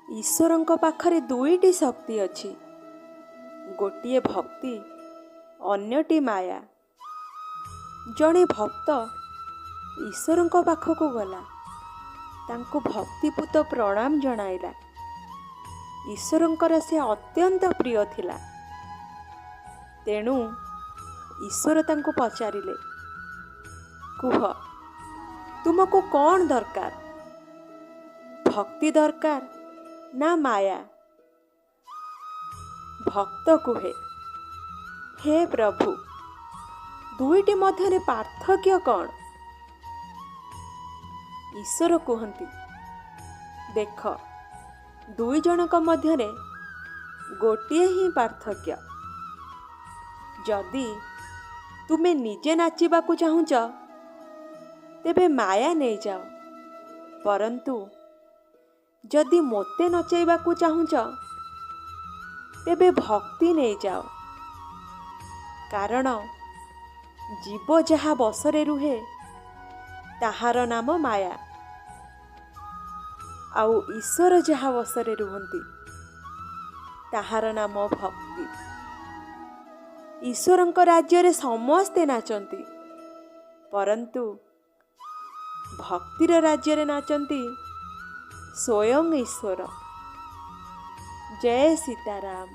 ईश्वरଙ୍କ पाखरे दुईटी शक्ति अछि, गोटिए भक्ति, अन्यटी माया। जड़े भक्त ईश्वरଙ୍କ पाखକୁ गला, तांको भक्तिपूत प्रणाम जणाइला। ईश्वरଙ୍କର से अत्यंत प्रिय थिला। तेणु ईश्वर तांको पचारिले, कुह तुमको कौन दरकार, भक्ति दरकार ना माया? भक्त कुहे, हे प्रभु, दुईटी मध्यरे पार्थक्य कौन? ईश्वर कहती, देख, दुई जनक मध्यरे गोटिए ही पार्थक्य। जदि तुमे निजे नाचिबाकू चाहुच तेबे माया नहीं जाओ, परंतु जदि मोते नचैबाकू चाहुच तेबे भक्ति नहीं जाओ। कारण जीव जहा बसरे रुहे ताहार नाम माया, आउ ईश्वर जहा बसरे रुहंती ताहार नाम भक्ति। ईश्वरଙ୍କ राज्य समस्ते नाचंती, परंतु भक्तिर राज्य नाचंती स्वयं ईश्वर। जय सीताराम।